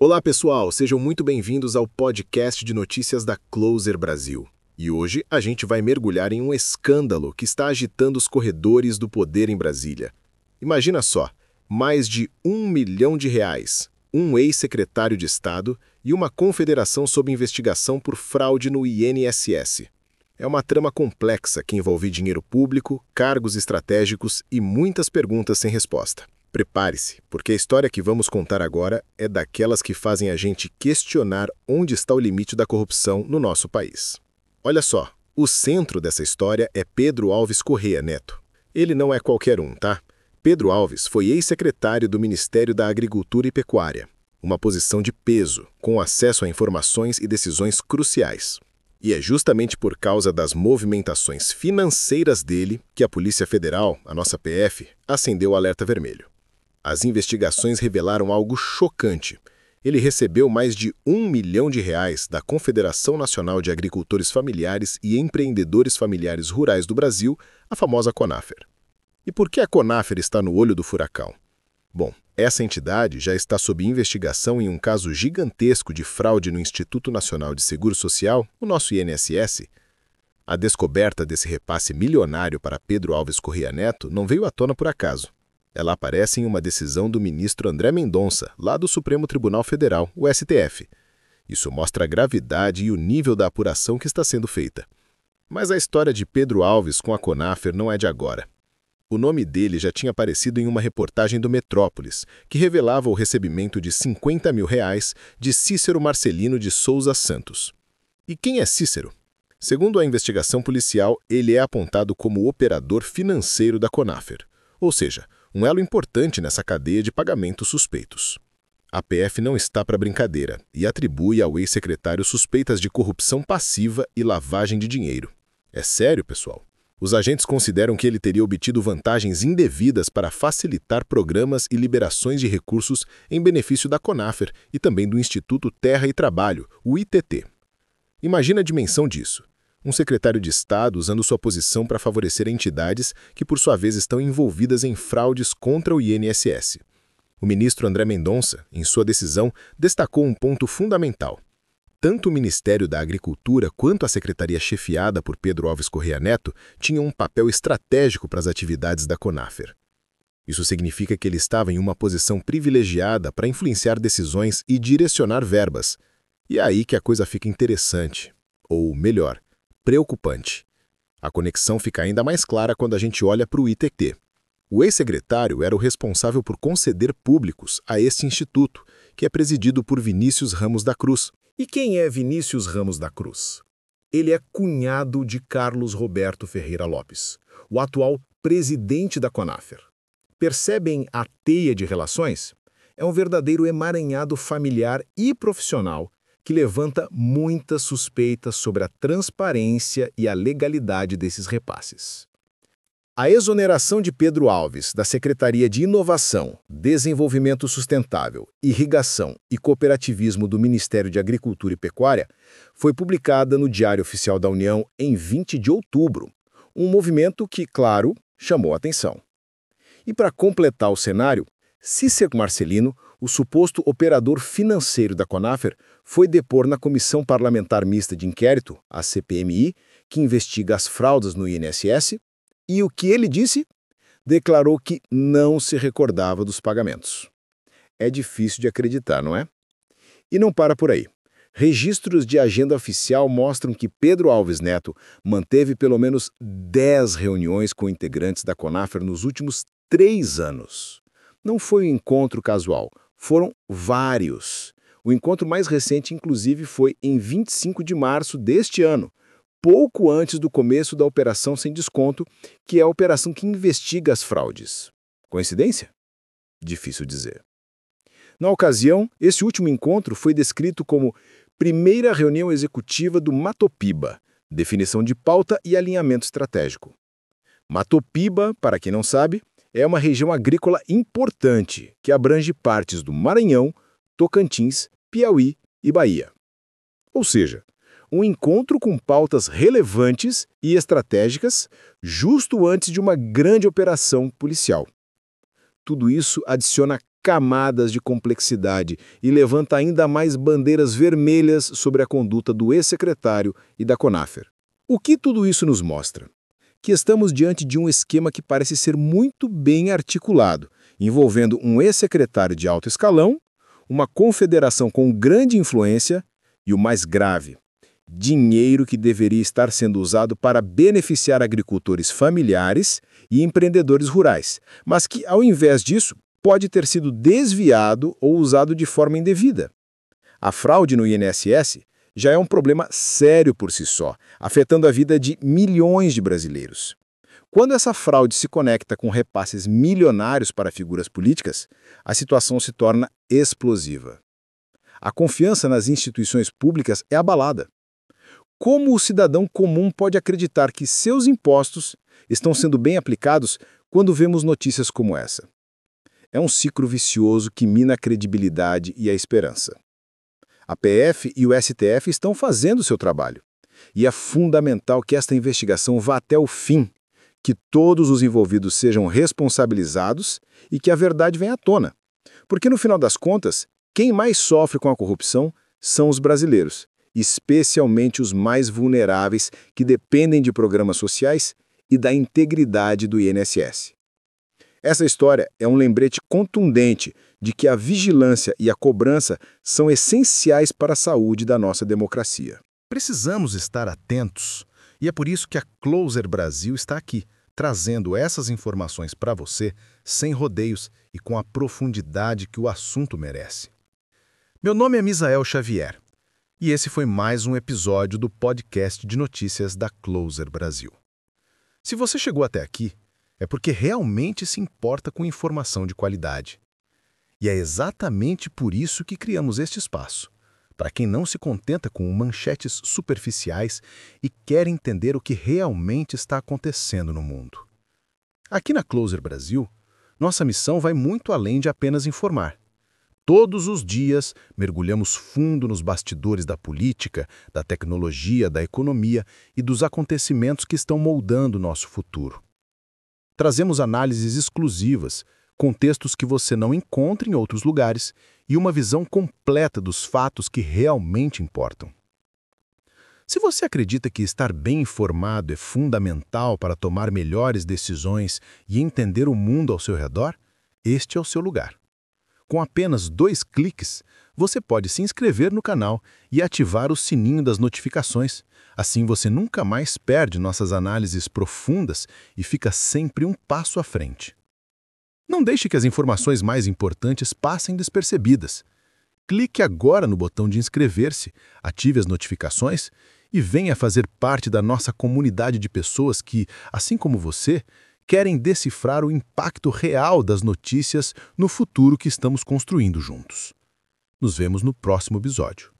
Olá, pessoal! Sejam muito bem-vindos ao podcast de notícias da Closer Brasil. E hoje a gente vai mergulhar em um escândalo que está agitando os corredores do poder em Brasília. Imagina só, mais de R$ 1 milhão, um ex-secretário de Estado e uma confederação sob investigação por fraude no INSS. É uma trama complexa que envolve dinheiro público, cargos estratégicos e muitas perguntas sem resposta. Prepare-se, porque a história que vamos contar agora é daquelas que fazem a gente questionar onde está o limite da corrupção no nosso país. Olha só, o centro dessa história é Pedro Alves Corrêa Neto. Ele não é qualquer um, tá? Pedro Alves foi ex-secretário do Ministério da Agricultura e Pecuária, uma posição de peso, com acesso a informações e decisões cruciais. E é justamente por causa das movimentações financeiras dele que a Polícia Federal, a nossa PF, acendeu o alerta vermelho. As investigações revelaram algo chocante. Ele recebeu mais de R$ 1 milhão da Confederação Nacional de Agricultores Familiares e Empreendedores Familiares Rurais do Brasil, a famosa CONAFER. E por que a CONAFER está no olho do furacão? Bom, essa entidade já está sob investigação em um caso gigantesco de fraude no Instituto Nacional de Seguro Social, o nosso INSS. A descoberta desse repasse milionário para Pedro Alves Corrêa Neto não veio à tona por acaso. Ela aparece em uma decisão do ministro André Mendonça, lá do Supremo Tribunal Federal, o STF. Isso mostra a gravidade e o nível da apuração que está sendo feita. Mas a história de Pedro Alves com a CONAFER não é de agora. O nome dele já tinha aparecido em uma reportagem do Metrópolis, que revelava o recebimento de R$ 50 mil de Cícero Marcelino de Souza Santos. E quem é Cícero? Segundo a investigação policial, ele é apontado como operador financeiro da CONAFER, ou seja, um elo importante nessa cadeia de pagamentos suspeitos. A PF não está para brincadeira e atribui ao ex-secretário suspeitas de corrupção passiva e lavagem de dinheiro. É sério, pessoal? Os agentes consideram que ele teria obtido vantagens indevidas para facilitar programas e liberações de recursos em benefício da CONAFER e também do Instituto Terra e Trabalho, o ITT. Imagina a dimensão disso. Um secretário de Estado usando sua posição para favorecer entidades que, por sua vez, estão envolvidas em fraudes contra o INSS. O ministro André Mendonça, em sua decisão, destacou um ponto fundamental. Tanto o Ministério da Agricultura quanto a secretaria chefiada por Pedro Alves Corrêa Neto tinham um papel estratégico para as atividades da CONAFER. Isso significa que ele estava em uma posição privilegiada para influenciar decisões e direcionar verbas. E é aí que a coisa fica interessante, ou melhor, preocupante. A conexão fica ainda mais clara quando a gente olha para o ITT. O ex-secretário era o responsável por conceder públicos a este instituto, que é presidido por Vinícius Ramos da Cruz. E quem é Vinícius Ramos da Cruz? Ele é cunhado de Carlos Roberto Ferreira Lopes, o atual presidente da CONAFER. Percebem a teia de relações? É um verdadeiro emaranhado familiar e profissional que levanta muitas suspeitas sobre a transparência e a legalidade desses repasses. A exoneração de Pedro Alves da Secretaria de Inovação, Desenvolvimento Sustentável, Irrigação e Cooperativismo do Ministério de Agricultura e Pecuária foi publicada no Diário Oficial da União em 20 de outubro, um movimento que, claro, chamou a atenção. E para completar o cenário, Cícero Marcelino, o suposto operador financeiro da CONAFER, foi depor na Comissão Parlamentar Mista de Inquérito, a CPMI, que investiga as fraudes no INSS, e o que ele disse? Declarou que não se recordava dos pagamentos. É difícil de acreditar, não é? E não para por aí. Registros de agenda oficial mostram que Pedro Alves Neto manteve pelo menos 10 reuniões com integrantes da CONAFER nos últimos 3 anos. Não foi um encontro casual, foram vários. O encontro mais recente, inclusive, foi em 25 de março deste ano, pouco antes do começo da Operação Sem Desconto, que é a operação que investiga as fraudes. Coincidência? Difícil dizer. Na ocasião, esse último encontro foi descrito como primeira reunião executiva do Matopiba, definição de pauta e alinhamento estratégico. Matopiba, para quem não sabe, é uma região agrícola importante que abrange partes do Maranhão, Tocantins, Piauí e Bahia. Ou seja, um encontro com pautas relevantes e estratégicas justo antes de uma grande operação policial. Tudo isso adiciona camadas de complexidade e levanta ainda mais bandeiras vermelhas sobre a conduta do ex-secretário e da CONAFER. O que tudo isso nos mostra? Que estamos diante de um esquema que parece ser muito bem articulado, envolvendo um ex-secretário de alto escalão, uma confederação com grande influência e o mais grave, dinheiro que deveria estar sendo usado para beneficiar agricultores familiares e empreendedores rurais, mas que, ao invés disso, pode ter sido desviado ou usado de forma indevida. A fraude no INSS já é um problema sério por si só, afetando a vida de milhões de brasileiros. Quando essa fraude se conecta com repasses milionários para figuras políticas, a situação se torna explosiva. A confiança nas instituições públicas é abalada. Como o cidadão comum pode acreditar que seus impostos estão sendo bem aplicados quando vemos notícias como essa? É um ciclo vicioso que mina a credibilidade e a esperança. A PF e o STF estão fazendo o seu trabalho. E é fundamental que esta investigação vá até o fim, que todos os envolvidos sejam responsabilizados e que a verdade venha à tona. Porque, no final das contas, quem mais sofre com a corrupção são os brasileiros, especialmente os mais vulneráveis que dependem de programas sociais e da integridade do INSS. Essa história é um lembrete contundente de que a vigilância e a cobrança são essenciais para a saúde da nossa democracia. Precisamos estar atentos, e é por isso que a Closer Brasil está aqui, trazendo essas informações para você sem rodeios e com a profundidade que o assunto merece. Meu nome é Misael Xavier, e esse foi mais um episódio do podcast de notícias da Closer Brasil. Se você chegou até aqui, é porque realmente se importa com informação de qualidade. E é exatamente por isso que criamos este espaço, para quem não se contenta com manchetes superficiais e quer entender o que realmente está acontecendo no mundo. Aqui na Closer Brasil, nossa missão vai muito além de apenas informar. Todos os dias, mergulhamos fundo nos bastidores da política, da tecnologia, da economia e dos acontecimentos que estão moldando nosso futuro. Trazemos análises exclusivas, contextos que você não encontra em outros lugares e uma visão completa dos fatos que realmente importam. Se você acredita que estar bem informado é fundamental para tomar melhores decisões e entender o mundo ao seu redor, este é o seu lugar. Com apenas 2 cliques, você pode se inscrever no canal e ativar o sininho das notificações. Assim você nunca mais perde nossas análises profundas e fica sempre um passo à frente. Não deixe que as informações mais importantes passem despercebidas. Clique agora no botão de inscrever-se, ative as notificações e venha fazer parte da nossa comunidade de pessoas que, assim como você, querem decifrar o impacto real das notícias no futuro que estamos construindo juntos. Nos vemos no próximo episódio.